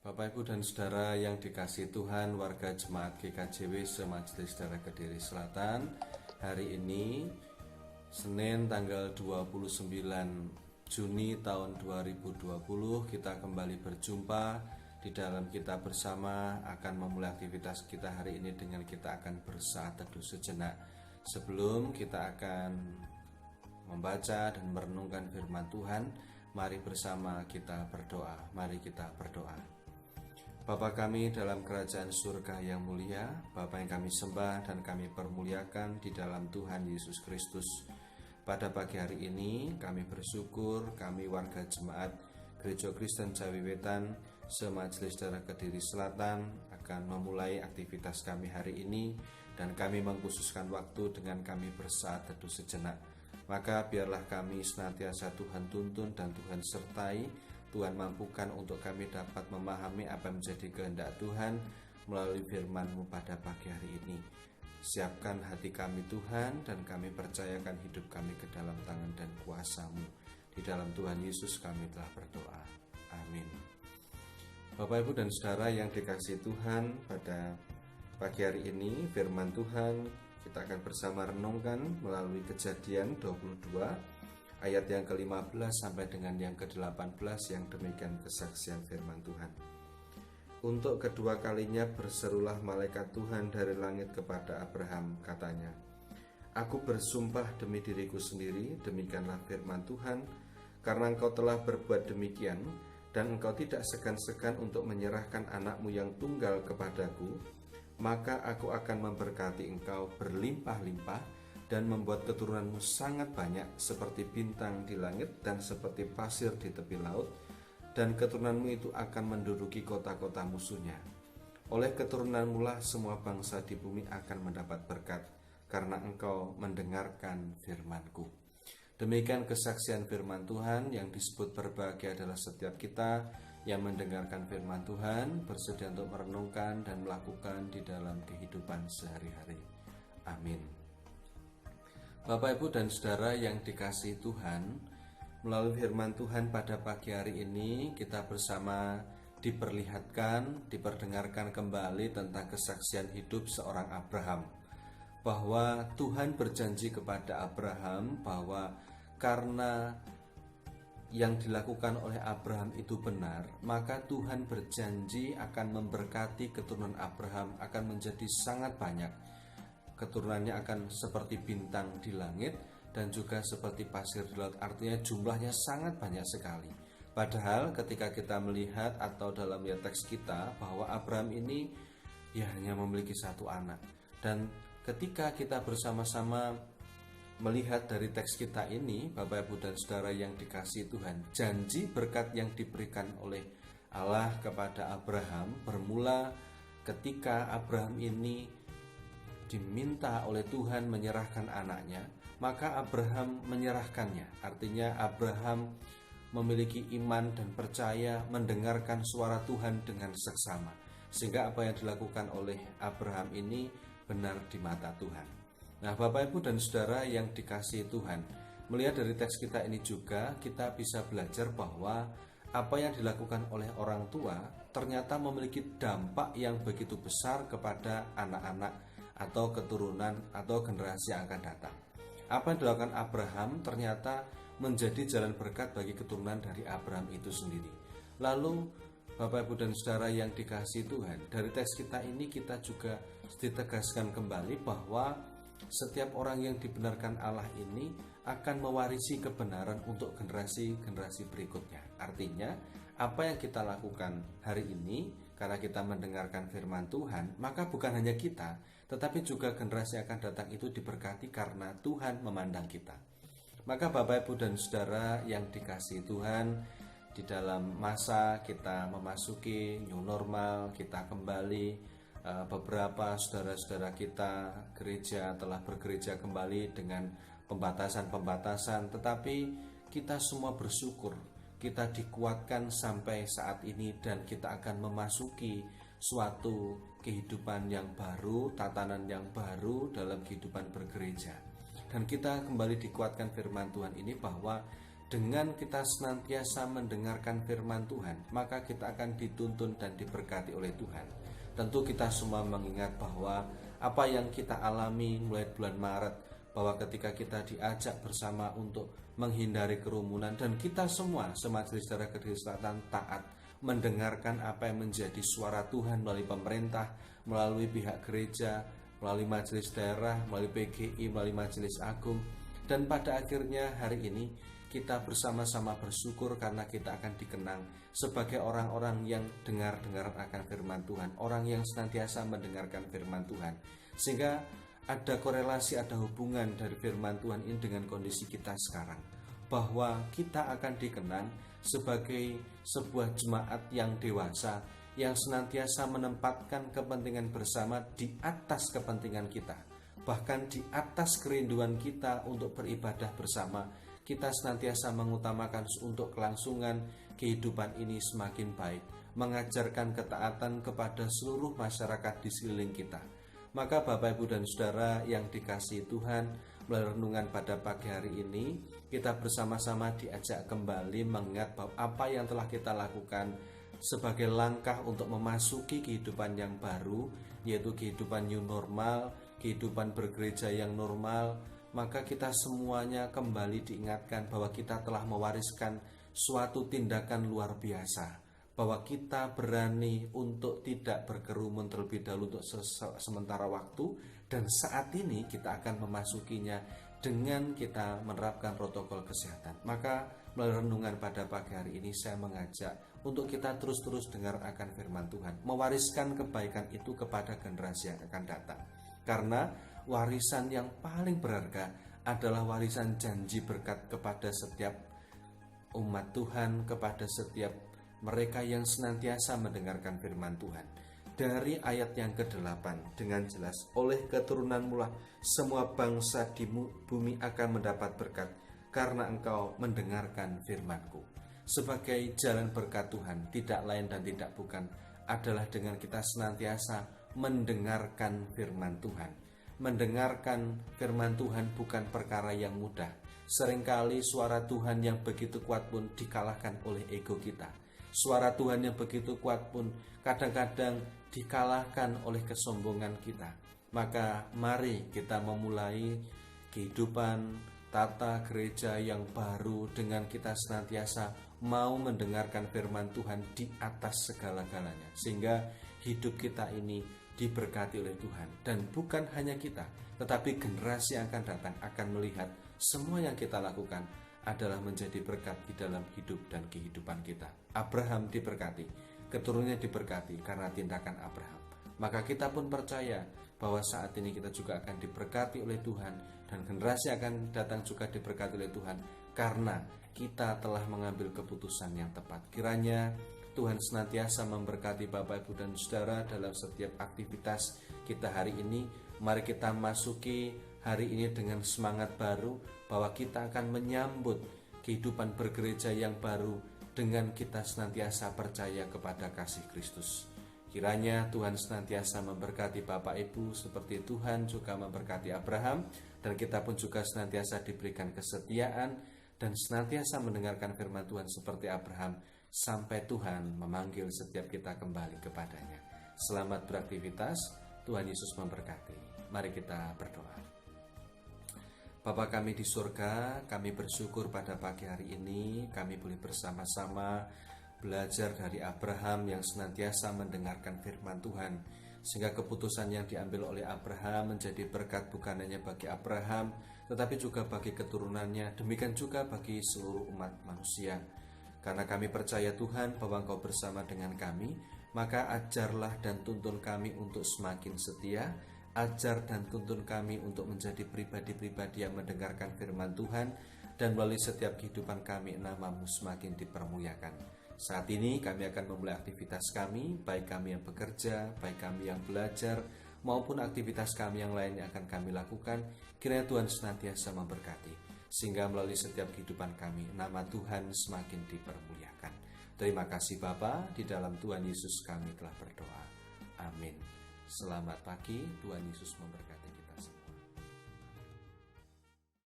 Bapak, Ibu, dan Saudara yang dikasihi Tuhan, warga Jemaat GKJW Semajelis Daerah Kediri Selatan, hari ini Senin tanggal 29 Juni tahun 2020 kita kembali berjumpa di dalam kita bersama akan memulai aktivitas kita hari ini dengan kita akan bersaat teduh sejenak. Sebelum kita akan membaca dan merenungkan firman Tuhan, mari bersama kita berdoa. Mari kita berdoa. Bapa kami dalam kerajaan surga yang mulia, Bapa yang kami sembah dan kami permuliakan di dalam Tuhan Yesus Kristus. Pada pagi hari ini kami bersyukur kami warga jemaat Gereja Kristen Jawi Wetan Semajelis Daerah Kediri Selatan akan memulai aktivitas kami hari ini, dan kami mengkhususkan waktu dengan kami bersaat teduh sejenak. Maka biarlah kami senantiasa Tuhan tuntun dan Tuhan sertai. Tuhan mampukan untuk kami dapat memahami apa yang menjadi kehendak Tuhan melalui firman-Mu pada pagi hari ini. Siapkan hati kami Tuhan, dan kami percayakan hidup kami ke dalam tangan dan kuasa-Mu. Di dalam Tuhan Yesus kami telah berdoa. Amin. Bapak, Ibu, dan Saudara yang dikasihi Tuhan, pada pagi hari ini firman Tuhan kita akan bersama renungkan melalui Kejadian 22 ayat yang ke-15 sampai dengan yang ke-18, yang demikian kesaksian firman Tuhan. Untuk kedua kalinya berserulah malaikat Tuhan dari langit kepada Abraham, katanya, "Aku bersumpah demi diriku sendiri, demikianlah firman Tuhan, karena engkau telah berbuat demikian, dan engkau tidak segan-segan untuk menyerahkan anakmu yang tunggal kepadaku, maka aku akan memberkati engkau berlimpah-limpah, dan membuat keturunanmu sangat banyak seperti bintang di langit dan seperti pasir di tepi laut, dan keturunanmu itu akan menduduki kota-kota musuhnya. Oleh keturunanmu lah semua bangsa di bumi akan mendapat berkat, karena engkau mendengarkan firman-Ku." Demikian kesaksian firman Tuhan. Yang disebut berbahagia adalah setiap kita yang mendengarkan firman Tuhan, bersedia untuk merenungkan dan melakukan di dalam kehidupan sehari-hari. Amin. Bapak, Ibu, dan Saudara yang dikasihi Tuhan, melalui firman Tuhan pada pagi hari ini kita bersama diperdengarkan kembali tentang kesaksian hidup seorang Abraham, bahwa Tuhan berjanji kepada Abraham bahwa karena yang dilakukan oleh Abraham itu benar, maka Tuhan berjanji akan memberkati keturunan Abraham akan menjadi sangat banyak. Keturunannya akan seperti bintang di langit dan juga seperti pasir di laut. Artinya jumlahnya sangat banyak sekali. Padahal ketika kita melihat atau dalam teks kita bahwa Abraham ini hanya memiliki satu anak. Dan ketika kita bersama-sama melihat dari teks kita ini, Bapak, Ibu, dan Saudara yang dikasihi Tuhan, janji berkat yang diberikan oleh Allah kepada Abraham bermula ketika Abraham ini diminta oleh Tuhan menyerahkan anaknya, maka Abraham menyerahkannya. Artinya Abraham memiliki iman dan percaya mendengarkan suara Tuhan dengan seksama, sehingga apa yang dilakukan oleh Abraham ini benar di mata Tuhan. Nah, Bapak, Ibu, dan Saudara yang dikasihi Tuhan, melihat dari teks kita ini juga kita bisa belajar bahwa apa yang dilakukan oleh orang tua ternyata memiliki dampak yang begitu besar kepada anak-anak atau keturunan atau generasi yang akan datang. Apa yang dilakukan Abraham ternyata menjadi jalan berkat bagi keturunan dari Abraham itu sendiri. Lalu Bapak, Ibu, dan Saudara yang dikasihi Tuhan, dari teks kita ini kita juga ditegaskan kembali bahwa setiap orang yang dibenarkan Allah ini akan mewarisi kebenaran untuk generasi-generasi berikutnya. Artinya apa yang kita lakukan hari ini karena kita mendengarkan firman Tuhan, maka bukan hanya kita, tetapi juga generasi yang akan datang itu diberkati karena Tuhan memandang kita. Maka Bapak, Ibu, dan Saudara yang dikasihi Tuhan, di dalam masa kita memasuki new normal, kita kembali, beberapa saudara-saudara kita gereja telah bergereja kembali dengan pembatasan-pembatasan, tetapi kita semua bersyukur kita dikuatkan sampai saat ini, dan kita akan memasuki suatu kehidupan yang baru, tatanan yang baru dalam kehidupan bergereja. Dan kita kembali dikuatkan firman Tuhan ini bahwa Dengan kita senantiasa mendengarkan firman Tuhan, maka kita akan dituntun dan diberkati oleh Tuhan. Tentu kita semua mengingat bahwa apa yang kita alami mulai bulan Maret, bahwa ketika kita diajak bersama untuk menghindari kerumunan, dan kita semua semajelis daerah Kediri Selatan taat mendengarkan apa yang menjadi suara Tuhan melalui pemerintah, melalui pihak gereja, melalui majelis daerah, melalui PGI, melalui majelis agung. Dan pada akhirnya hari ini kita bersama-sama bersyukur karena kita akan dikenang sebagai orang-orang yang dengar-dengar akan firman Tuhan, orang yang senantiasa mendengarkan firman Tuhan. Sehingga ada korelasi, ada hubungan dari firman Tuhan ini dengan kondisi kita sekarang, bahwa kita akan dikenang sebagai sebuah jemaat yang dewasa, yang senantiasa menempatkan kepentingan bersama di atas kepentingan kita, bahkan di atas kerinduan kita untuk beribadah bersama. Kita senantiasa mengutamakan untuk kelangsungan kehidupan ini semakin baik, mengajarkan ketaatan kepada seluruh masyarakat di sekeliling kita. Maka Bapak, Ibu, dan Saudara yang dikasihi Tuhan, melalui renungan pada pagi hari ini, kita bersama-sama diajak kembali mengingat bahwa apa yang telah kita lakukan sebagai langkah untuk memasuki kehidupan yang baru, yaitu kehidupan new normal, kehidupan bergereja yang normal. Maka kita semuanya kembali diingatkan bahwa kita telah mewariskan suatu tindakan luar biasa, bahwa kita berani untuk tidak berkerumun terlebih dahulu untuk sementara waktu, dan saat ini kita akan memasukinya dengan kita menerapkan protokol kesehatan. Maka melalui renungan pada pagi hari ini saya mengajak untuk kita terus-terus dengar akan firman Tuhan, mewariskan kebaikan itu kepada generasi yang akan datang. Karena warisan yang paling berharga adalah warisan janji berkat kepada setiap umat Tuhan, kepada setiap mereka yang senantiasa mendengarkan firman Tuhan. Dari ayat yang ke-8 dengan jelas, oleh keturunanmu lah semua bangsa di bumi akan mendapat berkat, karena engkau mendengarkan firman-Ku. Sebagai jalan berkat Tuhan, tidak lain dan tidak bukan adalah dengan kita senantiasa mendengarkan firman Tuhan. Mendengarkan firman Tuhan bukan perkara yang mudah. Seringkali suara Tuhan yang begitu kuat pun dikalahkan oleh ego kita. Suara Tuhan yang begitu kuat pun kadang-kadang dikalahkan oleh kesombongan kita. Maka mari kita memulai kehidupan tata gereja yang baru dengan kita senantiasa mau mendengarkan firman Tuhan di atas segala-galanya, sehingga hidup kita ini diberkati oleh Tuhan. Dan bukan hanya kita, tetapi generasi yang akan datang akan melihat semua yang kita lakukan adalah menjadi berkat di dalam hidup dan kehidupan kita. Abraham diberkati, keturunannya diberkati karena tindakan Abraham. Maka kita pun percaya bahwa saat ini kita juga akan diberkati oleh Tuhan, dan generasi akan datang juga diberkati oleh Tuhan karena kita telah mengambil keputusan yang tepat. Kiranya Tuhan senantiasa memberkati Bapak, Ibu, dan Saudara dalam setiap aktivitas kita hari ini. Mari kita masuki hari ini dengan semangat baru, bahwa kita akan menyambut kehidupan bergereja yang baru dengan kita senantiasa percaya kepada kasih Kristus. Kiranya Tuhan senantiasa memberkati Bapak, Ibu, seperti Tuhan juga memberkati Abraham, dan kita pun juga senantiasa diberikan kesetiaan dan senantiasa mendengarkan firman Tuhan seperti Abraham, sampai Tuhan memanggil setiap kita kembali kepadanya. Selamat beraktivitas, Tuhan Yesus memberkati. Mari kita berdoa. Bapa kami di surga, kami bersyukur pada pagi hari ini kami boleh bersama-sama belajar dari Abraham yang senantiasa mendengarkan firman Tuhan, sehingga keputusan yang diambil oleh Abraham menjadi berkat bukan hanya bagi Abraham, tetapi juga bagi keturunannya, demikian juga bagi seluruh umat manusia. Karena kami percaya Tuhan bahwa Engkau bersama dengan kami, maka ajarlah dan tuntun kami untuk semakin setia, ajar dan tuntun kami untuk menjadi pribadi-pribadi yang mendengarkan firman Tuhan, dan melalui setiap kehidupan kami nama-Mu semakin dipermuliakan. Saat ini kami akan memulai aktivitas kami, baik kami yang bekerja, baik kami yang belajar, maupun aktivitas kami yang lain yang akan kami lakukan. Kiranya Tuhan senantiasa memberkati, sehingga melalui setiap kehidupan kami nama Tuhan semakin dipermuliakan. Terima kasih Bapa, di dalam Tuhan Yesus kami telah berdoa. Amin. Selamat pagi, Tuhan Yesus memberkati.